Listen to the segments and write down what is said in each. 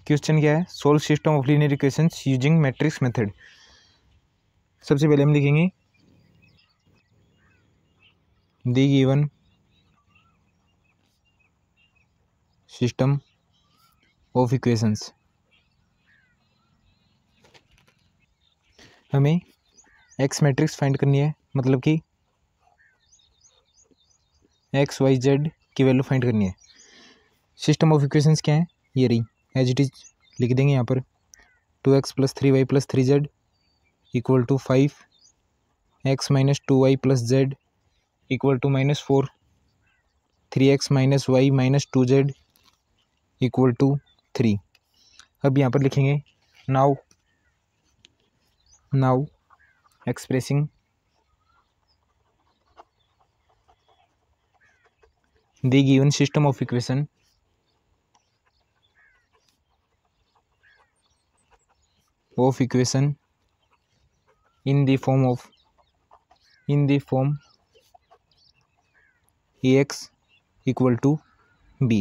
Question क्या है, solve system of linear equations using matrix method. सबसे पहले हम लिखेंगे दी गिवन सिस्टम ऑफ इक्वेशंस। हमें एक्स मैट्रिक्स फाइंड करनी है, मतलब कि एक्स वाई जेड की वैल्यू फाइंड करनी है। सिस्टम ऑफ इक्वेशंस क्या है, ये रही, एज इट इज लिख देंगे यहाँ पर 2x + 3y + 3z equal to 5, x - 2y + z equal to -4, 3x - y - 2z equal to 3। अब यहाँ पर लिखेंगे now expressing the given system of equation in the form ax equal to b।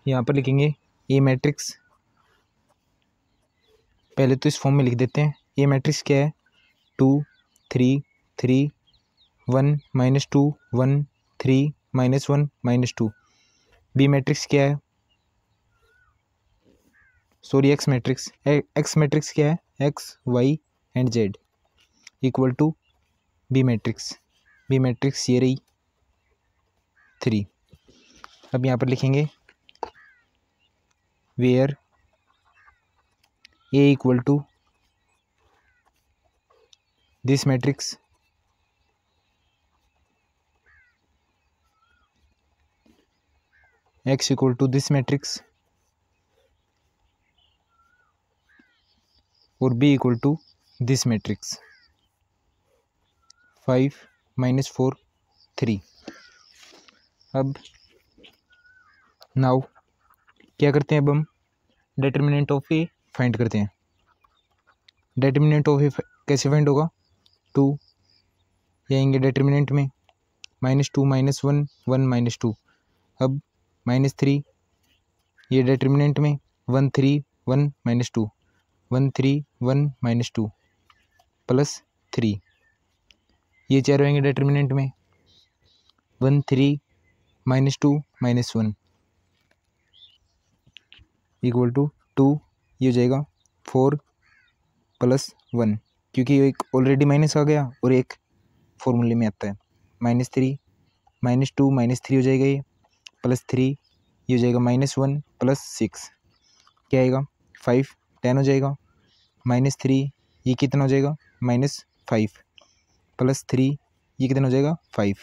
यहाँ पर लिखेंगे ए मैट्रिक्स, पहले तो इस फॉर्म में लिख देते हैं। ए मैट्रिक्स क्या है, 2 3 3 1 -2 1 3 -1 -2। बी मैट्रिक्स क्या है, सॉरी एक्स मैट्रिक्स क्या है, X Y and Z equal to B matrix ये रही 3। अब यहाँ पर लिखेंगे where A equal to this matrix X equal to this matrix और B equal to this matrix 5 -4 3। अब नाउ क्या करते हैं, अब हम डिटर्मिनेंट ऑफ ए फाइंड करते हैं। डिटर्मिनेंट ऑफ ए कैसे फाइंड होगा, 2 ये आएंगे डिटर्मिनेंट में, -2 -1 1 -2। अब -3 ये डिटर्मिनेंट में, 1 3 1 -2 1 3 1 -2 +3 ये चारों आएंगे डिटर्मिनेंट में, 1 3 -2 -1 इक्वल टू 2 ये हो जाएगा 4 +1, क्योंकि एक ऑलरेडी माइनस आ गया और एक फॉर्मूले में आता है। -3 -2 -3 हो जाएगा, ये +3 ये हो जाएगा -1 +6 क्या आएगा 5 10 हो जाएगा। -3 ये कितना हो जाएगा, -5 +3 ये कितना हो जाएगा 5,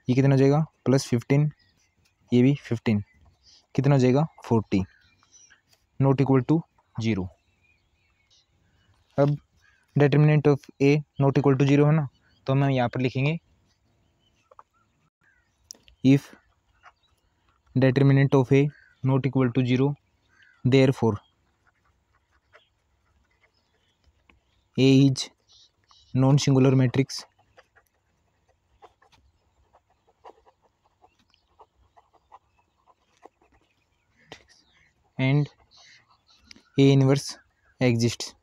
ये कितना हो जाएगा +15, ये भी 15 कितना हो जाएगा 40 नॉट इक्वल टू 0। अब determinant of A not equal to 0 है ना, तो हम यहाँ पर लिखेंगे if determinant of A not equal to 0 therefore A is non singular matrix and A inverse exists.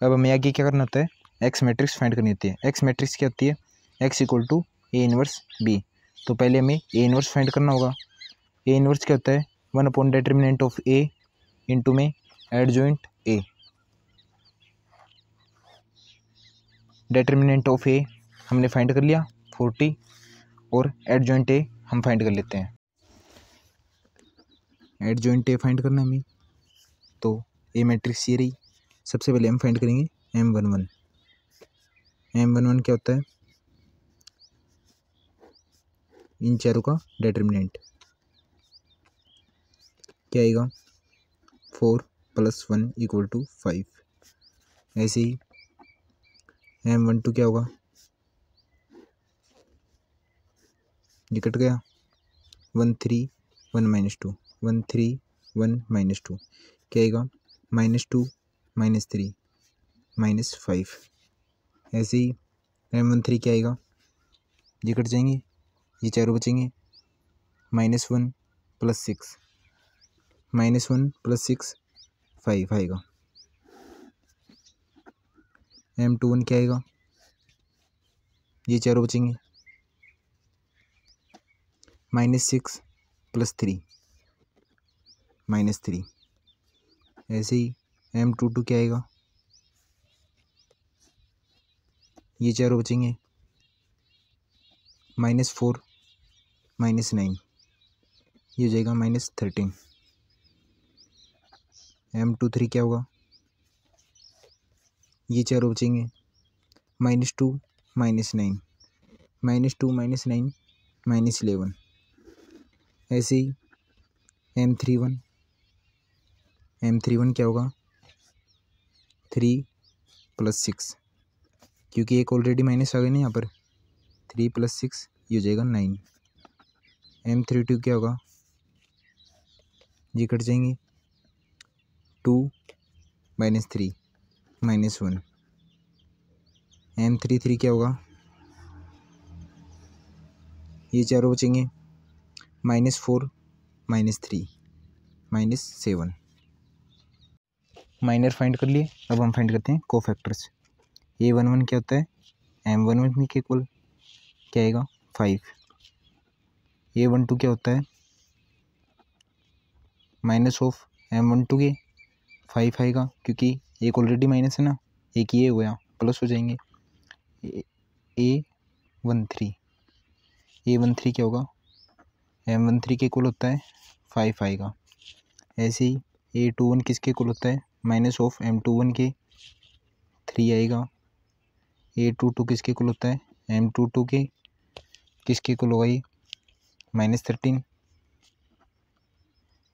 अब हमें आगे क्या करना होता है, एक्स मैट्रिक्स फाइंड करनी होती है। एक्स मैट्रिक्स क्या होती है, X equal to A inverse B. तो पहले हमें ए इनवर्स फाइंड करना होगा। ए इनवर्स क्या होता है, 1 डिटर्मिनेंट ऑफ ए इंटू में एडजॉइंट ए। डिटर्मिनेंट ऑफ ए हमने फाइंड कर लिया 40 और एडजॉइंट ए हम फाइंड कर लेते हैं। एडजॉइंट ए फाइंड करना हमें, तो ए मैट्रिक्स ये रही। सबसे पहले हम फाइंड करेंगे M11। M11 क्या होता है, इन चारों का डिटर्मिनेंट क्या आएगा, 4 + 1 = 5। ऐसे ही M12 क्या होगा, ये कट गया, 1 3 1 -2 1 3 1 -2 क्या आएगा, -2 -3 -5। ऐसे ही M13 क्या आएगा, ये कट जाएंगे, ये चारों बचेंगे। -1 + 6, -1 + 6 5 आएगा। M21 क्या आएगा, ये चारों बचेंगे। -6 + 3 -3। ऐसे ही M22 क्या आएगा, ये चारों बचेंगे। -4 -9, ये हो जाएगा -13। M23 क्या होगा, ये चारों बचेंगे। -2 -9, -2 -9 -11। ऐसे ही M31 क्या होगा, 3 + 6, क्योंकि एक ऑलरेडी माइनस आ गया ना यहाँ पर। 3 + 6 ये हो जाएगा 9। M32 क्या होगा, ये कट जाएंगे। 2 - 3 -1। M33 क्या होगा, ये चारों बचेंगे। -4 -3 -7। माइनर फाइंड कर लिए। अब हम फाइंड करते हैं कोफैक्टर्स। A11 क्या होता है, M11 के इक्वल क्या आएगा, 5। A12 क्या होता है, -M12 के 5 आएगा, क्योंकि एक ऑलरेडी माइनस है ना, एक ये हो गया, प्लस हो जाएंगे। A13 क्या होगा, M13 के इक्वल होता है 5 आएगा। ऐसे ही A21 किसके इक्वल होता है, -M21 के 3 आएगा। A22 किसके इक्वल होता है, M22 के किसके इक्वल होगा, ये -13।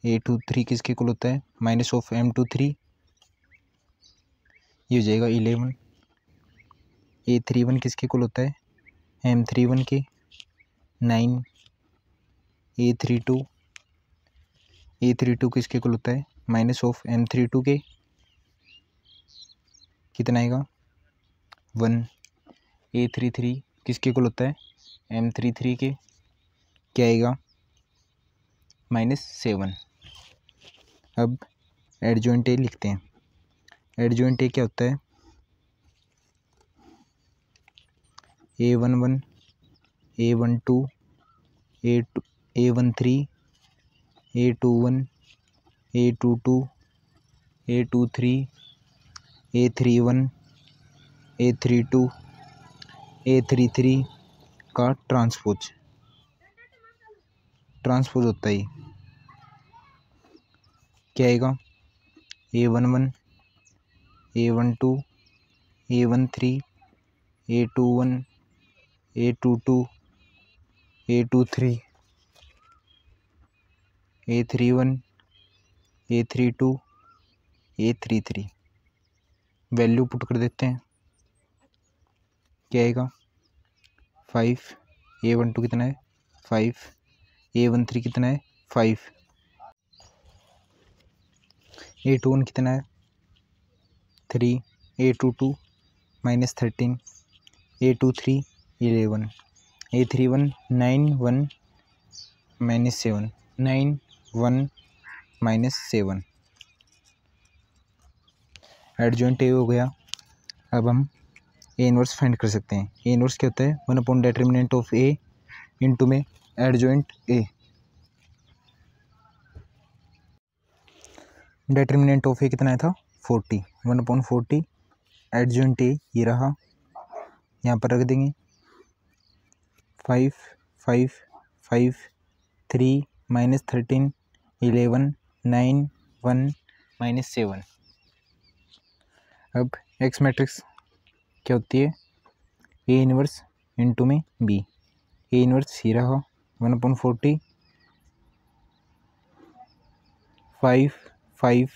A23 किसके इक्वल होता है, -M23, ये हो जाएगा 11। A31 किसके इक्वल होता है, M31 के 9। A32 किसके इक्वल होता है, -M32 के कितना आएगा, 1। A33 किसके इक्वल होता है, M33 के क्या आएगा, -7। अब एडजॉइंट ए लिखते हैं। एडजॉइंट ए क्या होता है, A11 A12 A13 A21 A22 A23 A31 A32 A33 का ट्रांसपोज होता है। क्या आएगा, A11 A12 A13 A21 A22 A23 A31 A32 A33। Value put कर देते हैं। क्या आएगा, 5। A12 कितना है, 5। A13 कितना है, 5। A21 कितना है, 3। A22 -13। A23 11। A31 9 1 -7 9 1 -7। Adjoint A हो गया। अब हम ए इनवर्स फाइंड कर सकते हैं। ए इनवर्स क्या होता है, 1/डिटर्मिनेंट ऑफ ए इंटू में एडजॉइंट ए। डिटर्मिनेंट ऑफ ए कितना आया था, 40। 1/40 एडजॉइंट ए ये रहा, यहाँ पर रख देंगे। 5 5 5 3 -13 11 9 1 -7। अब एक्स मैट्रिक्स क्या होती है, ए इनवर्स इंटू में बी। ए इनवर्स ही रहा 1/40 5 5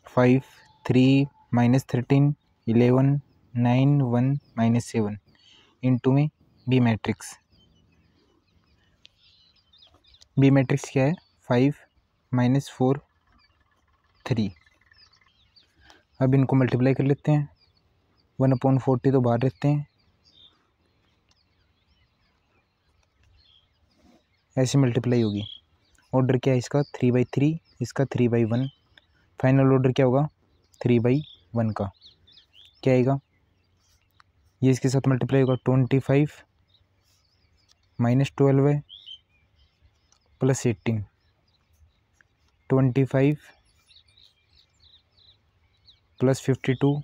5 3 -13 11 9 1 -7 इंटू में बी मैट्रिक्स। बी मैट्रिक्स क्या है, 5 -4 3। अब इनको मल्टीप्लाई कर लेते हैं। 1/40 तो बाहर रखते हैं, ऐसे मल्टीप्लाई होगी। ऑर्डर क्या है इसका 3/3, इसका 3/1, फाइनल ऑर्डर क्या होगा 3/1 का। क्या आएगा, ये इसके साथ मल्टीप्लाई होगा 25 - 12 है प्लस 18, 25 प्लस 52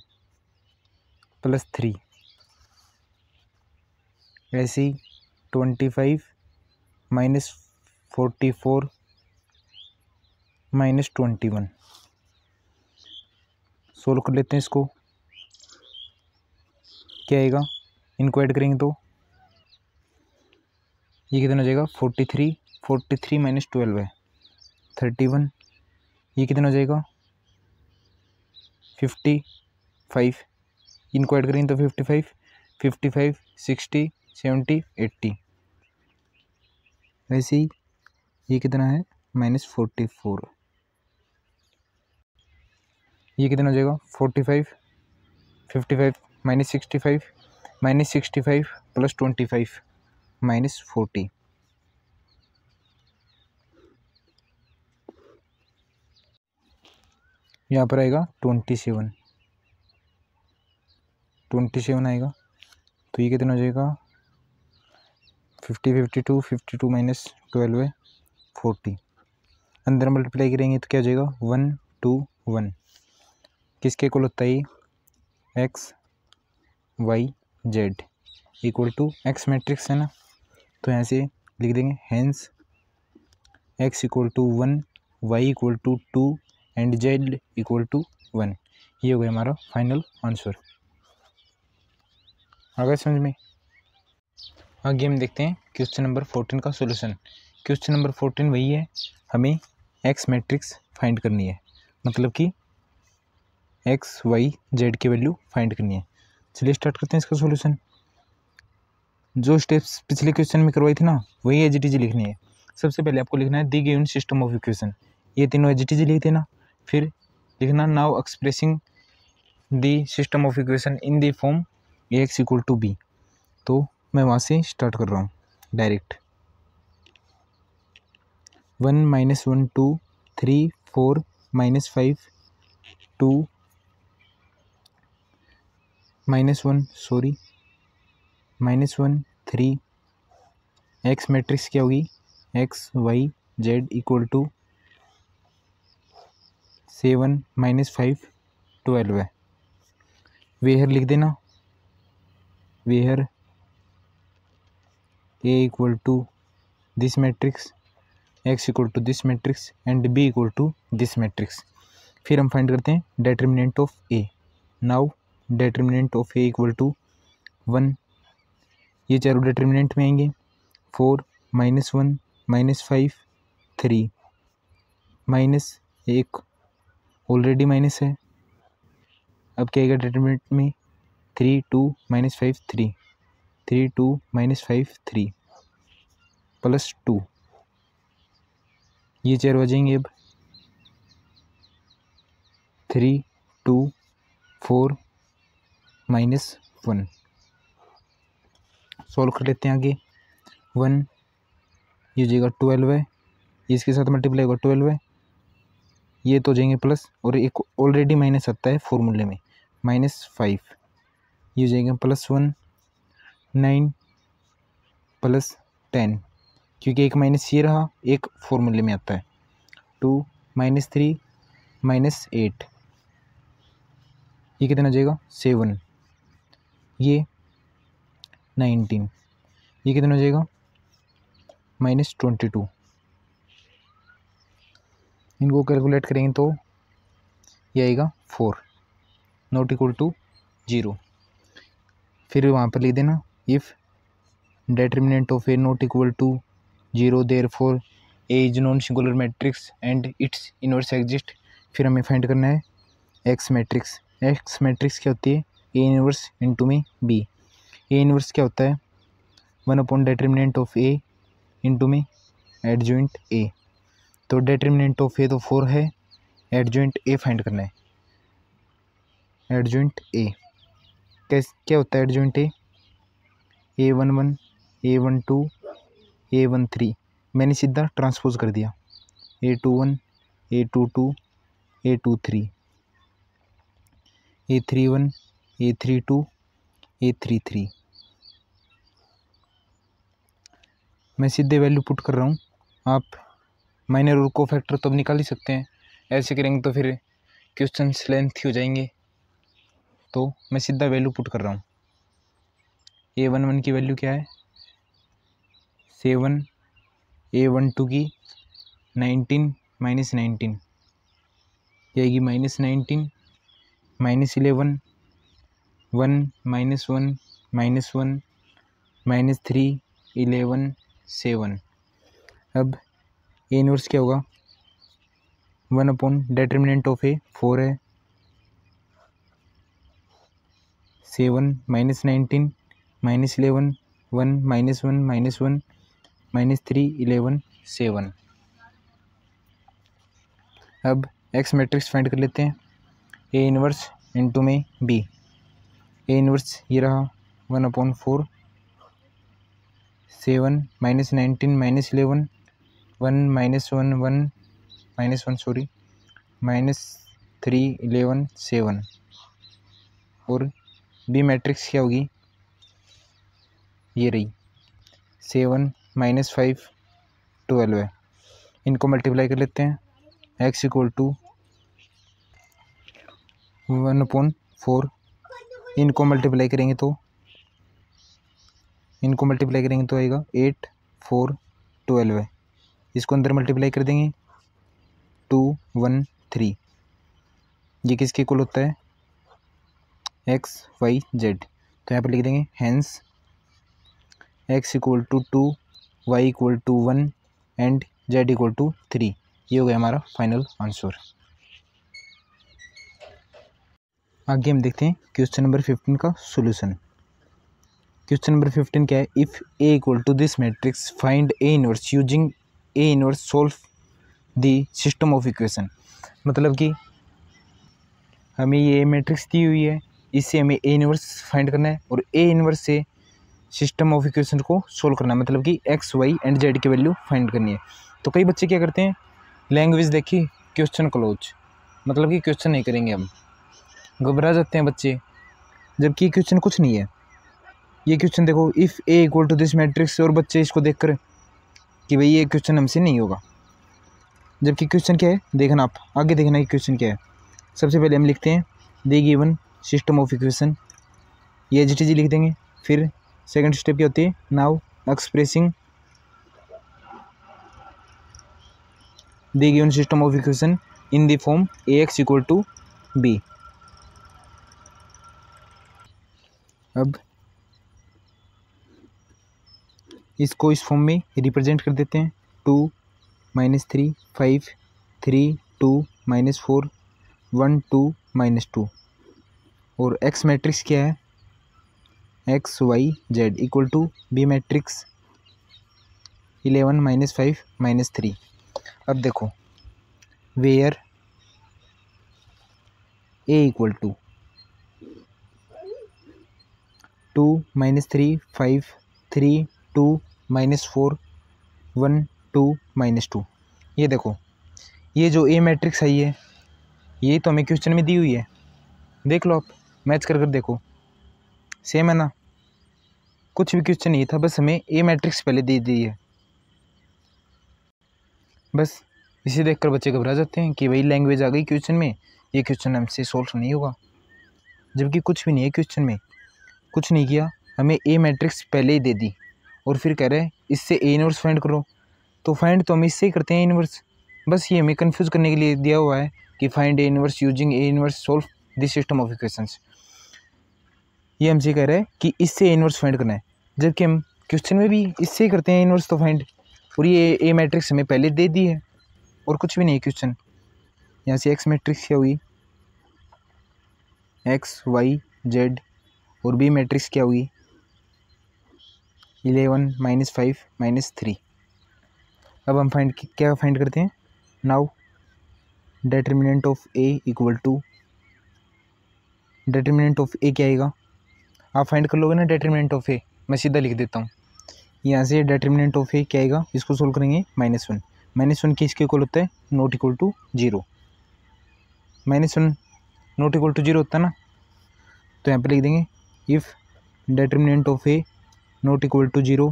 प्लस 3, ऐसे ही 25 - 44 - 21। सोल्व कर लेते हैं इसको। क्या आएगा, इनको ऐड करेंगे तो ये कितना हो जाएगा 43 - 12 है 31। ये कितना हो जाएगा 55, इनको ऐड करेंगे तो 55 55 60 70 80। वैसे ही ये कितना है -44, ये कितना हो जाएगा 45 55 -65 प्लस 25 -40। यहाँ पर आएगा 27 आएगा। तो ये कितना हो जाएगा 52 -12 है 40। अंदर मल्टीप्लाई करेंगे तो क्या हो जाएगा 1 2 1। किसके इक्वल होता है ये X Y Z equal to X matrix है ना, तो यहाँ से लिख देंगे hence X equal to 1, Y equal to 2 and Z equal to 1। ये हो गया हमारा फाइनल आंसर। आगे समझ में। आगे हम देखते हैं क्वेश्चन नंबर 14 का सॉल्यूशन। क्वेश्चन नंबर 14 वही है, हमें एक्स मैट्रिक्स फाइंड करनी है, मतलब कि एक्स वाई जेड की वैल्यू फाइंड करनी है। चलिए स्टार्ट करते हैं इसका सॉल्यूशन। जो स्टेप्स पिछले क्वेश्चन में करवाई थी ना, वही एज इट इज लिखनी है। सबसे पहले आपको लिखना है the given system of equation, ये तीनों एज इट इज लिख देना। फिर लिखना now expressing the system of equation in the form A X equal to B. तो मैं वहाँ से स्टार्ट कर रहा हूँ डायरेक्ट। 1 - 1 2 3 4 -5 2 -1 सॉरी -1 3। एक्स मैट्रिक्स क्या होगी X Y Z equal to 7 - 5 12 है। वेयर लिख देना, where A equal to this matrix, X equal to this matrix and B equal to this matrix. फिर हम फाइंड करते हैं determinant of A. Now determinant of A equal to 1, ये चारों determinant में आएंगे। 4 - 1 -5 3 -1 ऑलरेडी माइनस है। अब क्या आएगा डेटर्मिनेंट में 3 2 -5 3 3 2 -5 3 प्लस 2, ये चार बजेंगे। अब 3 2 4 -1 सॉल्व कर लेते हैं आगे। 1 ये जगह 12 है, इसके साथ मल्टीप्लाई होगा 12 है, ये तो जाएंगे प्लस, और एक ऑलरेडी माइनस आता है फॉर्मूले में -5, ये जाएंगे +1 9 + 10, क्योंकि एक माइनस ये रहा, एक फॉर्मूले में आता है। 2 -3 -8, ये कितना जाएगा 7, ये 19, ये कितना हो जाएगा -22। इनको कैलकुलेट करेंगे तो ये आएगा 4 नॉट इक्वल टू 0। फिर वहाँ पर लिख देना if determinant of A not equal to 0 therefore A is non singular matrix and its inverse exist. फिर हमें फाइंड करना है एक्स मैट्रिक्स। एक्स मैट्रिक्स क्या होती है ए इनवर्स इंटू में बी। ए इनवर्स क्या होता है 1 डेटर्मिनेंट ऑफ ए इंटू में एडजॉइंट ए। तो डेटर्मिनेंट ऑफ ए तो 4 है, एडजॉइंट ए फाइंड करना है। एडजॉइंट ए क्या होता है adjoint A A11 A12 A13, मैंने सीधा ट्रांसपोज कर दिया, A21 A22 A23 A31 A32 A33। मैं सीधे वैल्यू पुट कर रहा हूँ। आप माइनर और को फैक्टर तो अब निकाल ही सकते हैं, ऐसे करेंगे तो फिर क्वेश्चन लेंथ हो जाएंगे। तो मैं सीधा वैल्यू पुट कर रहा हूँ। A11 की वैल्यू क्या है 7, A12 की 19 माइनस 19 जाएगी -19 -11 1 -1 -1 -3 11 7। अब ए इनवर्स क्या होगा 1 अपॉन डिटर्मिनेंट ऑफ ए 4 है 7 -19 -11 1 -1 -3 11 7। अब एक्स मैट्रिक्स फाइंड कर लेते हैं। ए इनवर्स इंटू में बी। ए इनवर्स ये रहा 1/4 7 -19 -11 1 -1 -1 -3 11 7। और बी मैट्रिक्स क्या होगी ये रही 7 -5 12 है। इनको मल्टीप्लाई कर लेते हैं। x = 1/4। इनको मल्टीप्लाई करेंगे तो आएगा 8 4 12 है। इसको अंदर मल्टीप्लाई कर देंगे 2 1 3। ये किसके इक्वल होता है x y z। तो यहाँ पर लिख देंगे hence x = 2 y = 1 and z = 3। ये हो गया हमारा फाइनल आंसर। आगे हम देखते हैं क्वेश्चन नंबर 15 का सॉल्यूशन। क्वेश्चन नंबर 15 क्या है, if A equal to this matrix find A inverse using A inverse solve the system of equation. मतलब कि हमें ये मैट्रिक्स दी हुई है, इससे हमें ए इनवर्स फाइंड करना है और ए इनवर्स से सिस्टम ऑफ इक्वेशन को सोल्व करना है। मतलब कि एक्स वाई एंड जेड की वैल्यू फाइंड करनी है। तो कई बच्चे क्या करते हैं, लैंग्वेज देखी क्वेश्चन क्लोज, मतलब कि क्वेश्चन नहीं करेंगे, हम घबरा जाते हैं बच्चे, जबकि क्वेश्चन कुछ नहीं है। ये क्वेश्चन देखो, if A equal to this matrix, और बच्चे इसको देखकर कि भाई ये क्वेश्चन हमसे नहीं होगा, जबकि क्वेश्चन क्या है देखना, आप आगे देखना कि क्वेश्चन क्या है। सबसे पहले हम लिखते हैं दी गिवन सिस्टम ऑफ इक्वेशन, ये एज इट इज लिख देंगे। फिर सेकंड स्टेप क्या होती है, now expressing the given system of equation in the form ax = b। अब इसको इस फॉर्म में रिप्रेजेंट कर देते हैं 2 -3 5 3 2 -4 1 2 -2। और एक्स मैट्रिक्स क्या है X Y Z equal to B matrix 11 -5 -3। अब देखो वेयर ए इक्वल टू 2 -3 5 3 2 -4 1 2 -2। ये देखो, ये जो ए मैट्रिक्स है ये तो हमें क्वेश्चन में दी हुई है, देख लो आप मैच कर देखो, सेम है ना, कुछ भी क्वेश्चन नहीं था, बस हमें ए मैट्रिक्स पहले दे दी है। बस इसे देखकर बच्चे घबरा जाते हैं कि भाई लैंग्वेज आ गई क्वेश्चन में, ये क्वेश्चन हमसे सोल्व नहीं होगा, जबकि कुछ भी नहीं है क्वेश्चन में, कुछ नहीं किया, हमें ए मैट्रिक्स पहले ही दे दी और फिर कह रहे हैं इससे ए इनवर्स फाइंड करो। तो फाइंड तो हम इससे ही करते हैं इनवर्स, बस ये हमें कंफ्यूज करने के लिए दिया हुआ है कि find A inverse using A inverse solve this system of equations. ये हमसे कह रहा है कि इससे ए इनवर्स फाइंड करना है, जबकि हम क्वेश्चन में भी इससे ही करते हैं इनवर्स तो फाइंड, और ये ए मैट्रिक्स हमें पहले दे दी है और कुछ भी नहीं है क्वेश्चन। यहाँ से एक्स मैट्रिक्स क्या हुई एक्स वाई जेड, और बी मैट्रिक्स क्या हुई 11 -5 -3। अब हम क्या फाइंड करते हैं, now determinant of A equal to, determinant of A क्या आएगा, आप फाइंड कर लोगे ना डिटर्मिनेंट ऑफ ए, मैं सीधा लिख देता हूँ, यहाँ से डिटर्मिनेंट ऑफ ए क्या आएगा, इसको सोल्व करेंगे -1। -1 किसके इक्वल होता है, not equal to 0। -1 not equal to 0 होता है ना, तो यहाँ पे लिख देंगे if determinant of A not equal to 0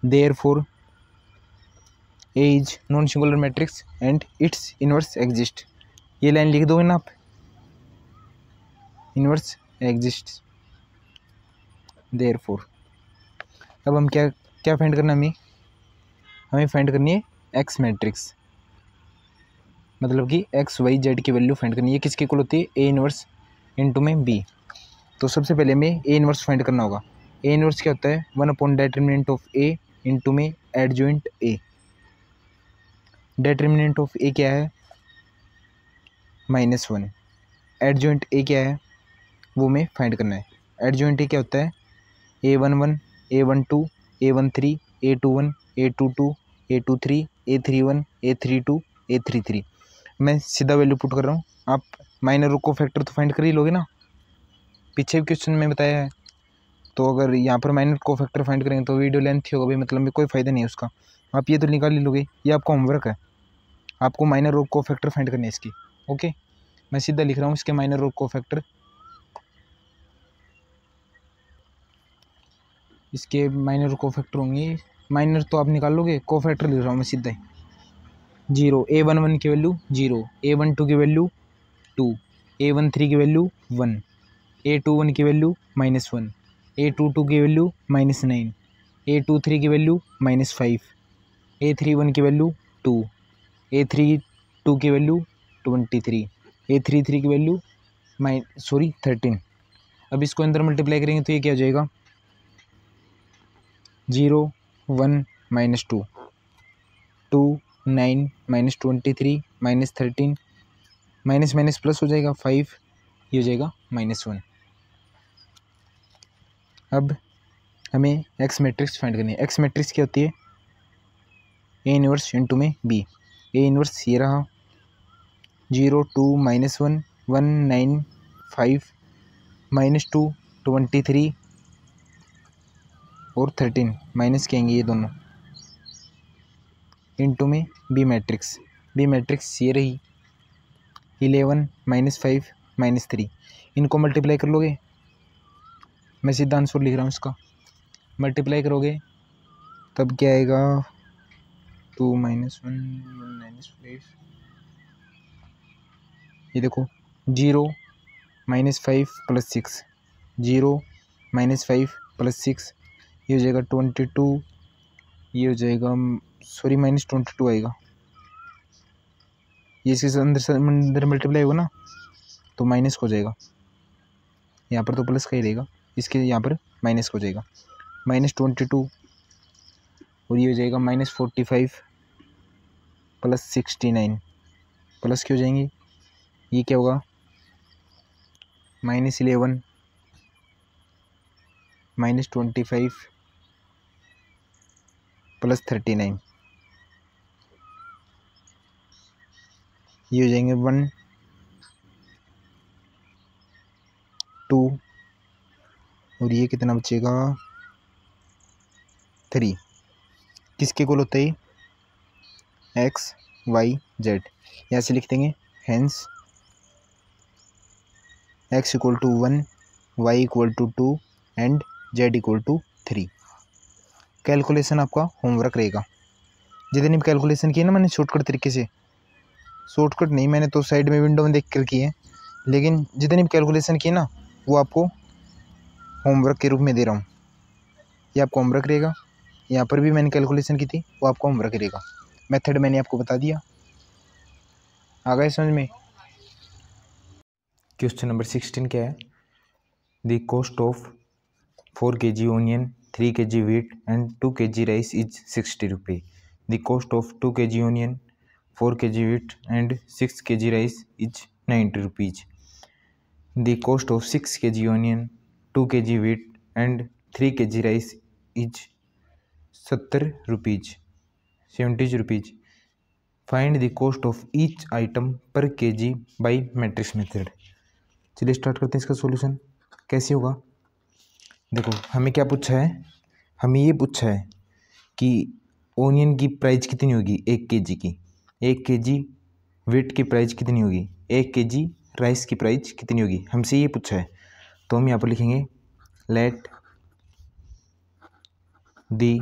therefore A is non singular matrix and its inverse exist. ये लाइन लिख दोगे ना आप, इनवर्स एग्जिस्ट देयरफॉर। अब हम क्या फाइंड करना है, हमें फाइंड करनी है एक्स मैट्रिक्स, मतलब कि एक्स वाई जेड की वैल्यू फाइंड करनी है। किसके इक्वल होती है, ए इनवर्स इंटू में बी। तो सबसे पहले हमें ए इनवर्स फाइंड करना होगा। ए इनवर्स क्या होता है, 1/डिटर्मिनेंट ऑफ ए इंटू में adjoint A. Determinant of A क्या है, -1। एडजॉइंट ए क्या है, वो हमें फाइंड करना है। एडजॉइंट ए क्या होता है, A11 A12 A13 A21 A22 A23 A31 A32 A33। मैं सीधा वैल्यू पुट कर रहा हूँ, आप माइनर को फैक्टर तो फाइंड कर ही लोगे ना, पीछे भी क्वेश्चन में बताया है। तो अगर यहाँ पर माइनर को फैक्टर फाइंड करेंगे तो वीडियो लेंथ ही होगा भाई, मतलब में कोई फ़ायदा नहीं है उसका। आप ये तो निकाल ही लोगे, ये आपका होमवर्क है, आपको माइनर और को फैक्टर फाइंड करने है इसकी। ओके, मैं सीधा लिख रहा हूँ इसके माइनर और को फैक्टर। इसके माइनर को फैक्टर होंगे, माइनर तो आप निकाल लोगे, को फैक्टर लिख रहा हूँ मैं सीधा ही। 0 A11 की वैल्यू 0, A12 की वैल्यू 2, A13 की वैल्यू 1, A21 की वैल्यू -1, A22 की वैल्यू -9, A23 की वैल्यू -5, A31 की वैल्यू 2, A32 की वैल्यू 23, A33 की वैल्यू 13। अब इसको अंदर मल्टीप्लाई करेंगे तो ये क्या हो जाएगा, 0 1 -2 2 9 -23 -13 माइनस माइनस प्लस हो जाएगा 5, ये हो जाएगा -1। अब हमें एक्स मैट्रिक्स फाइंड करनी है। एक्स मैट्रिक्स क्या होती है, ए इनवर्स इंटू में बी। ए इनवर्स ये रहा, 0 2 -1 1 9 5 -2 23 और 13 माइनस कहेंगे ये दोनों, इंटू में बी मैट्रिक्स। बी मैट्रिक्स ये रही, 11 -5 -3। इनको मल्टीप्लाई कर लोगे, मैं सीधा आंसर लिख रहा हूँ इसका, मल्टीप्लाई करोगे तब क्या आएगा, 2 -1 1 -5, ये देखो 0 -5 + 6, 0 -5 + 6, ये हो जाएगा 22, ये हो जाएगा सॉरी -22 आएगा। ये इसके अंदर मल्टीप्लाई होगा ना तो माइनस हो जाएगा, यहाँ पर तो प्लस का ही रहेगा, इसके यहाँ पर माइनस हो जाएगा, -22, और ये हो जाएगा -45 + 69, प्लस की हो जाएंगी, ये क्या होगा, -11 -25 + 39, ये हो जाएंगे 1 2, और ये कितना बचेगा 3। किसके इक्वल होता है, एक्स वाई जेड। यहाँ से लिख देंगे hence x = 1 y = 2 and z = 3। Calculation आपका होमवर्क रहेगा। जितनी भी कैलकुलेशन की है ना मैंने शॉर्टकट तरीके से, शॉर्टकट नहीं, मैंने तो साइड में विंडो में देख कर की है, लेकिन जितनी भी कैलकुलेशन की ना वो आपको होमवर्क के रूप में दे रहा हूँ। ये आपका होमवर्क रहेगा, यहाँ पर भी मैंने कैलकुलेशन की थी, वो आपका होमवर्क रहेगा। मेथड मैंने आपको बता दिया, आ गए समझ में। क्वेश्चन नंबर 16 क्या है, the cost of 4 kg onion 3 kg wheat and 2 kg rice is 60 रुपये। The cost of 2 kg onion 4 kg wheat and 6 kg rice is 90 rupees। The cost of 6 kg onion 2 kg wheat and 3 kg rice is 70 rupees 70 rupees। Find the cost of each item पर kg by matrix method. चलिए start करते हैं इसका solution. कैसे होगा, देखो हमें क्या पूछा है, हमें ये पूछा है कि ओनियन की प्राइस कितनी होगी 1 kg की, 1 kg वीट की प्राइस कितनी होगी, 1 kg राइस की प्राइस कितनी होगी, हमसे ये पूछा है। तो हम यहाँ पर लिखेंगे let the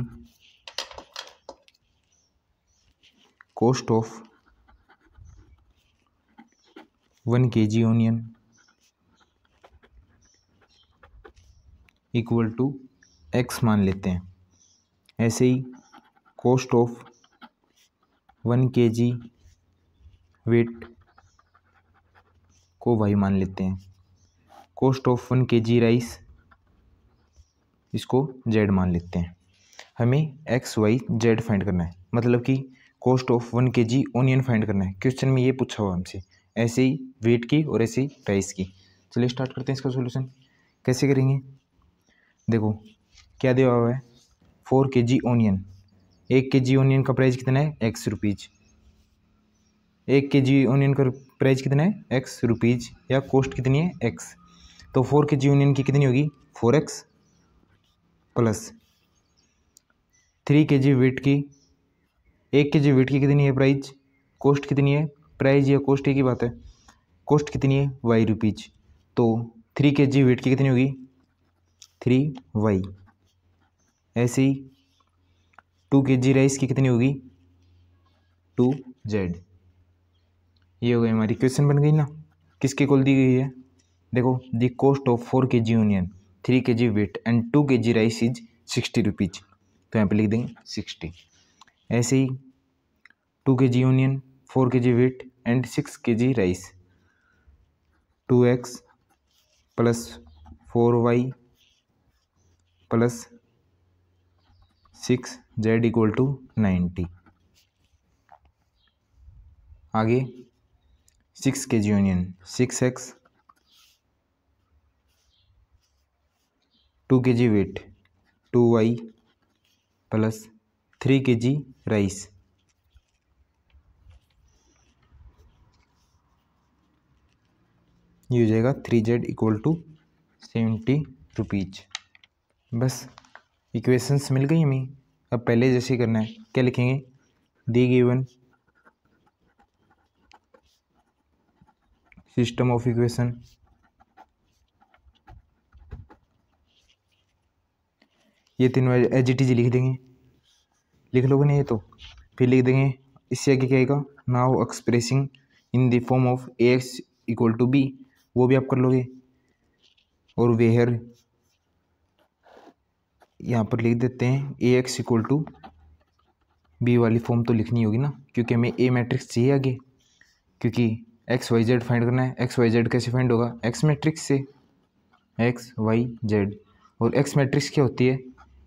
cost of 1 kg onion equal to X मान लेते हैं। ऐसे ही कॉस्ट ऑफ 1 kg वीट को वाई मान लेते हैं। कॉस्ट ऑफ 1 kg राइस इसको जेड मान लेते हैं। हमें एक्स वाई जेड फाइंड करना है, मतलब कि cost of 1 kg onion find करना है। क्वेश्चन में ये पूछा हुआ हमसे, ऐसे ही वेट की और ऐसे ही प्राइस की। चलिए स्टार्ट करते हैं इसका सॉल्यूशन। कैसे करेंगे, देखो क्या दिया हुआ है 4 kg ओनियन, 1 kg ओनियन का प्राइस कितना है एक्स रुपीज, 1 kg ओनियन का प्राइस कितना है एक्स रुपीज, या कॉस्ट कितनी है एक्स। तो 4 kg ओनियन की कितनी होगी 4x प्लस 3 kg वेट की, 1 kg वेट की कितनी है प्राइस, कॉस्ट कितनी है, प्राइस या कॉस्ट एक ही बात है, कॉस्ट कितनी है वाई रुपीज। तो 3 kg वेट की कितनी होगी 3y। ऐसे ही 2 kg राइस की कितनी होगी 2z। ये हो गई हमारी क्वेश्चन बन गई ना। किसके कॉल दी गई है, देखो the cost of 4 kg onion 3 kg wheat and 2 kg rice is 60 rupees, तो यहाँ पे लिख देंगे 60। ऐसे ही 2 kg onion 4 kg wheat and 6 kg rice, 2x plus 4y plus 6z equal to 90। आगे 6 kg onion 6x 2 kg wheat 2y plus 3 kg rice, ये हो जाएगा 3z इक्वल टू 70 रुपीज। बस इक्वेशंस मिल गई हमें। अब पहले जैसे ही करना है, क्या लिखेंगे, दी गिवन सिस्टम ऑफ इक्वेशन, ये तीनों एज इट इज लिख देंगे, लिख लोगे ना ये तो, फिर लिख देंगे इससे आगे क्या आएगा, now expressing in the form of A X equal to B, वो भी आप कर लोगे। और वेयर यहाँ पर लिख देते हैं ए एक्स इक्वल टू बी वाली फॉर्म तो लिखनी होगी ना, क्योंकि हमें ए मैट्रिक्स चाहिए आगे, क्योंकि एक्स वाई जेड फाइंड करना है। एक्स वाई जेड कैसे फाइंड होगा, एक्स मैट्रिक्स से, एक्स वाई जेड। और एक्स मैट्रिक्स क्या होती है,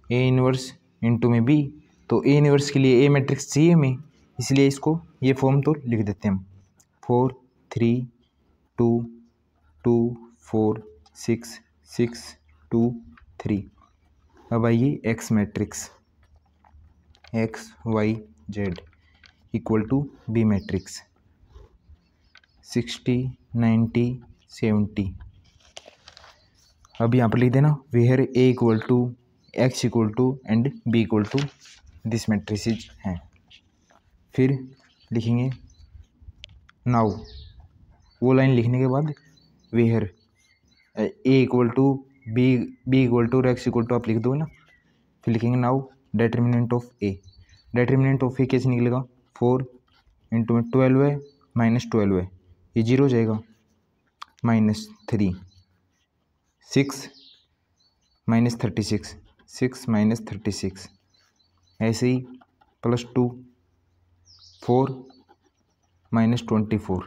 ए इनवर्स इंटू में बी, तो ए इनवर्स के लिए ए मैट्रिक्स चाहिए हमें, इसलिए इसको ये फॉर्म तो लिख देते हैं हम, 4 3 2 2 4 6 6 2 3। अब आइए X matrix, X Y Z equal to B matrix 60 90 70। अब यहाँ पर लिख देना where A equal to X equal to and B equal to this matrices हैं। फिर लिखेंगे नाउ, वो लाइन लिखने के बाद where A equal to B equal to X equal to आप लिख दो ना। फिर लिखेंगे now determinant of A, determinant of A कैसे निकलेगा, 4 इंटू में 12 है माइनस 12 है, ये 0 हो जाएगा, -3 6 माइनस 36 6 माइनस 36, ऐसे ही +2 4 माइनस 24।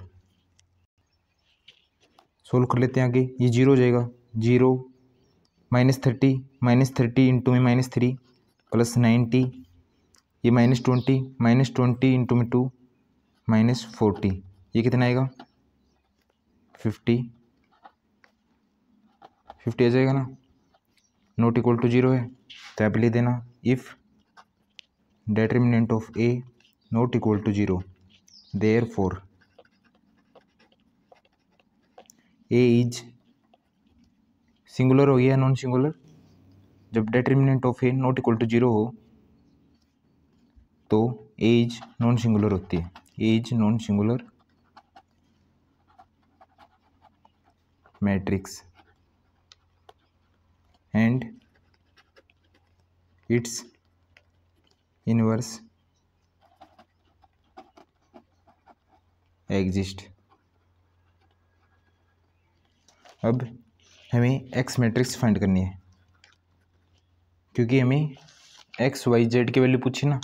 सोल्व कर लेते हैं आगे, ये 0 हो जाएगा, 0 -30 इंटू में -3 प्लस 90, ये -20 इंटू में 2 -40, ये कितना आएगा 50 आ जाएगा ना, नॉट इक्वल टू 0 है, तो आप लिख देना if determinant of A not equal to 0 therefore A is singular हो गया नॉन सिंगुलर। जब determinant of A not equal to 0 हो तो एज नॉन सिंगुलर होती है, A's non singular matrix and its inverse exist. अब हमें एक्स मैट्रिक्स फाइंड करनी है, क्योंकि हमें एक्स वाई जेड की वैल्यू पूछी ना,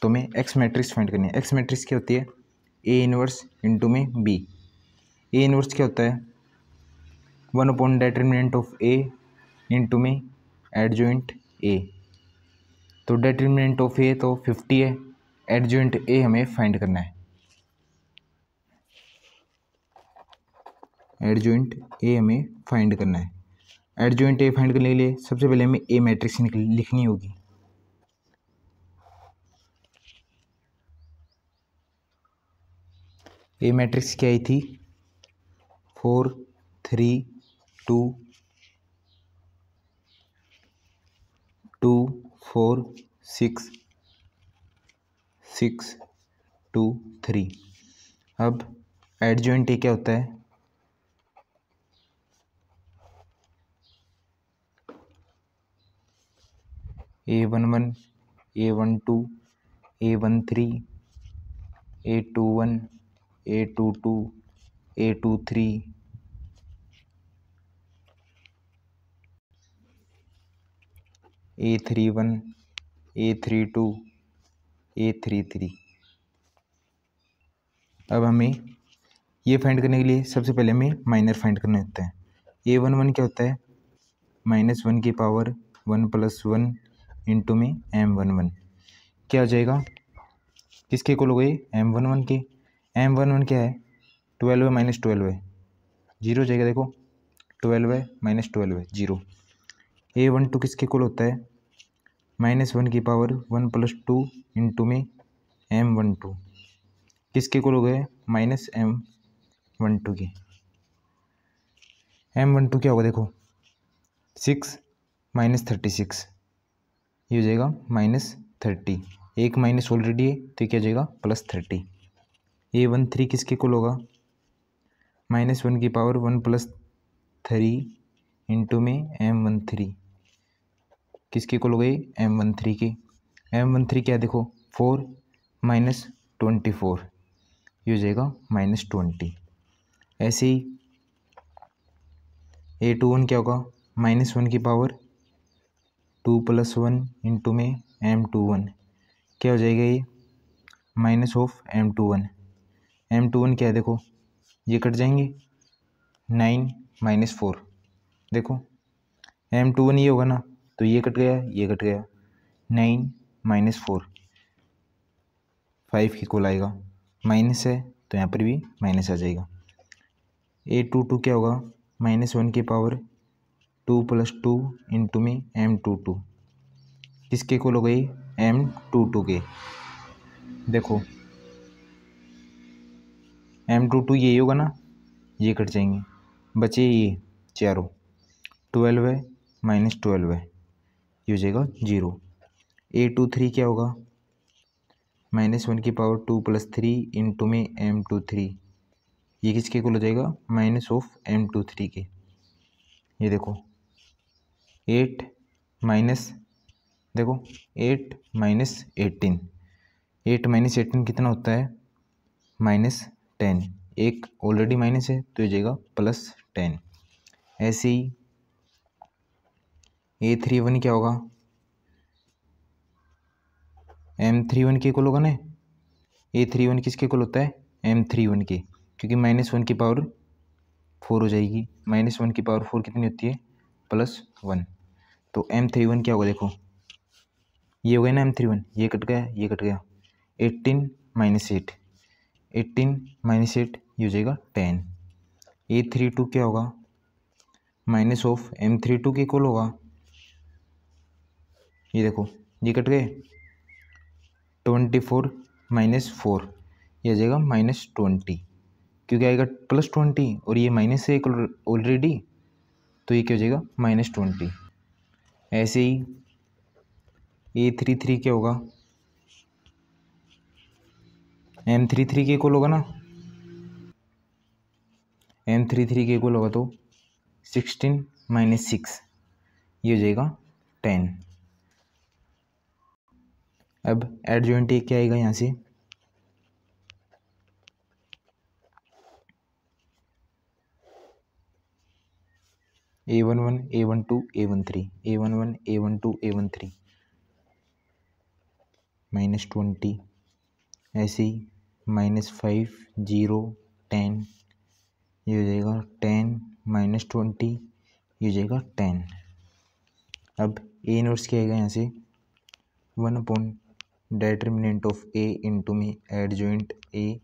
तो हमें एक्स मैट्रिक्स फाइंड करनी है। एक्स मैट्रिक्स क्या होती है? ए इनवर्स इंटू में बी। ए इनवर्स क्या होता है? 1/डिटर्मिनेंट ऑफ ए इंटू में एडजॉइंट ए। तो डिटर्मिनेंट ऑफ ए तो 50 है, एडजॉइंट ए हमें फाइंड करना है। एडजॉइंट ए हमें फाइंड करना है। एडजॉइंट ए फाइंड करने के लिए सबसे पहले हमें ए मैट्रिक्स लिखनी होगी। ए मैट्रिक्स क्या आई थी? 4 3 2 2 4 6 6 2 3। अब एडजॉइंट ए क्या होता है? A11 A12 A13 A21 A22 A23 A31 A32 A33। अब हमें ये फाइंड करने के लिए सबसे पहले हमें माइनर फाइंड करना होता है। A11 क्या होता है? -1 की पावर 1 + 1 इंटू में M11। क्या हो जाएगा? किसके इक्वल हो गई? M11 के। M11 क्या है? 12 है माइनस 12 है, जीरो हो जाएगा। देखो 12 है माइनस 12 है, जीरो। A12 किसके इक्वल होता है? -1 की पावर 1 + 2 इंटू में M12। किसके इक्वल हो गए? -M12 के। M12 क्या होगा? देखो 6 - 36, ये हो जाएगा -30। एक माइनस ऑलरेडी है तो क्या हो जाएगा? +30। A13 किसके इक्वल होगा? -1 की पावर 1 + 3 इंटू में M13। किसके इक्वल हो गई? M13 के। M13 क्या है? देखो 4 - 24, ये हो जाएगा -20। ऐसे ही A21 क्या होगा? -1 की पावर 2 + 1 इंटू में M21, क्या हो जाएगा? ये -M21। M21 क्या है? देखो ये कट जाएंगे, 9 - 4। देखो M21 ये होगा ना, तो ये कट गया, ये कट गया, 9 - 4 5 की इक्वल आएगा। माइनस है तो यहाँ पर भी माइनस आ जाएगा। A22 क्या होगा? -1 की पावर 2 + 2 इंटू में M22। किसके इक्वल हो गई? M22 के। देखो M22 यही होगा ना, ये कट जाएंगे, बचे ये चारों। 12 है -12 है, ये हो जाएगा 0। A23 क्या होगा? -1 की पावर 2 + 3 इंटू में M23। ये किसके इक्वल हो जाएगा? -M23 के। ये देखो 8 माइनस, देखो 8 - 18। 8 - 18 कितना होता है? -10। एक ऑलरेडी माइनस है तो ये जाएगा +10। ऐसे ही A31 क्या होगा? M31 के इक्वल होगा ना। A31 किसके इक्वल होता है? M31 के, क्योंकि -1 की पावर 4 हो जाएगी। -1 की पावर 4 कितनी होती है? +1। तो M31 क्या होगा? देखो ये हो गया ना M31, ये कट गया, ये कट गया। 18 - 8, 18 - 8 ये हो जाएगा 10। A32 क्या होगा? -M32 के इक्वल होगा। ये देखो ये कट गए, 24 - 4 ये आ जाएगा -20, क्योंकि आएगा +20 और ये माइनस है ऑलरेडी, तो ये क्या हो जाएगा? -20। ऐसे ही A33 क्या होगा? M33 के इक्वल होगा ना, M33 के इक्वल होगा तो 16 - 6 ये हो जाएगा 10। अब एडजॉइंट ए क्या आएगा यहाँ से, A11 A12 A13 A11 A12 A13 -20 ऐसे ही -5 0 10 ये हो जाएगा 10 -20 ये हो जाएगा 10। अब ए इनवर्स क्या आएगा यहाँ से 1 डिटर्मिनेंट ऑफ ए इंटू में एडजॉइंट ए।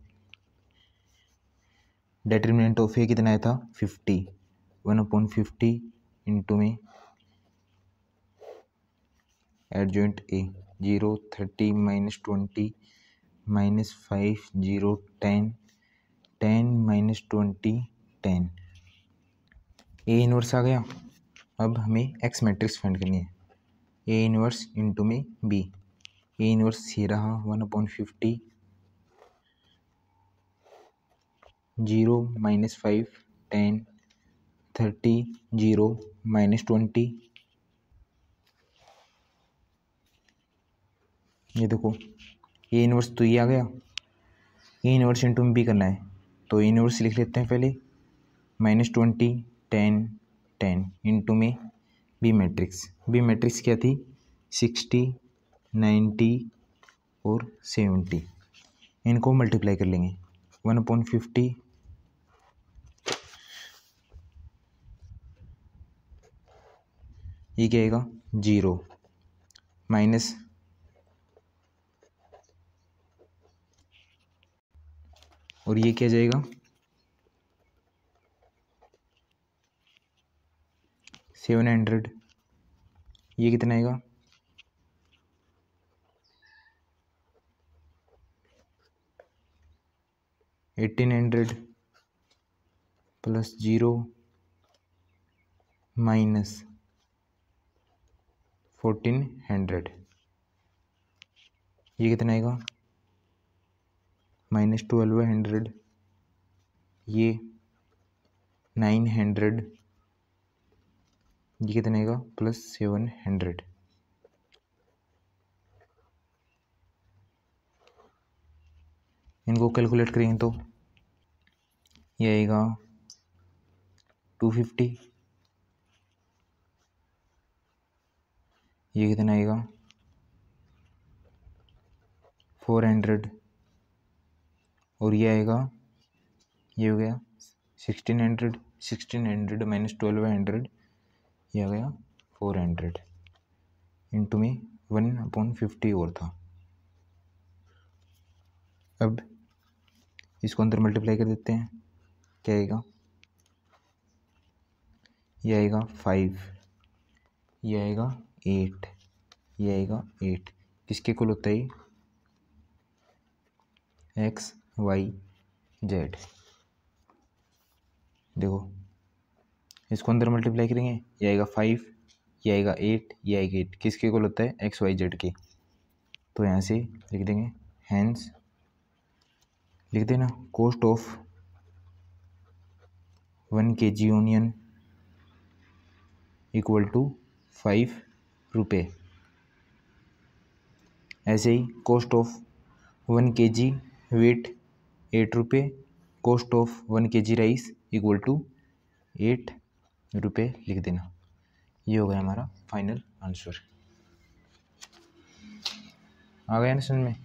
डिटर्मिनेंट ऑफ ए कितना आया था 50, 1/50 इंटू में एडजॉइंट ए 0 30 -20 -5 0 10 10 -20 10 ए इनवर्स आ गया। अब हमें एक्स मैट्रिक्स फाइंड करनी है, ए इनवर्स इंटू में बी। ए इनवर्स ये रहा 1/50 0 -5 10 30 0 -20। ये देखो ए इनवर्स तो ये आ गया, ए इनवर्स इंटू में बी करना है तो ए इनवर्स लिख लेते हैं पहले -20 10 10 इंटू में बी मैट्रिक्स। बी मैट्रिक्स क्या थी 60 90 और 70। इनको मल्टीप्लाई कर लेंगे 1/50 ये क्या आएगा 0 माइनस और ये क्या जाएगा 700। ये कितना आएगा 1800 प्लस 0 माइनस 1400। ये कितना आएगा -1200। ये 900। ये कितना आएगा +700। इनको कैलकुलेट करेंगे तो ये आएगा 250। ये कितना आएगा 400 और ये आएगा ये हो गया 1600 1600 - 1200 ये आ गया 400 इंटू में 1/50 और था। अब इसको अंदर मल्टीप्लाई कर देते हैं, क्या आएगा ये आएगा 5, ये आएगा 8, ये आएगा 8। किसके कुल होता है x y z। देखो इसको अंदर मल्टीप्लाई करेंगे ये आएगा 5, ये आएगा 8, ये आएगा 8। किसके कुल होता है x y z के। तो यहाँ से लिख देंगे हैंस लिख देना cost of 1 kg onion equal to 5 रुपये। ऐसे ही कॉस्ट ऑफ 1 kg वेट 8 रुपये, cost of 1 kg rice equal to 8 रुपये लिख देना। ये हो गया हमारा फाइनल आंसर। आ गया ना समझ में।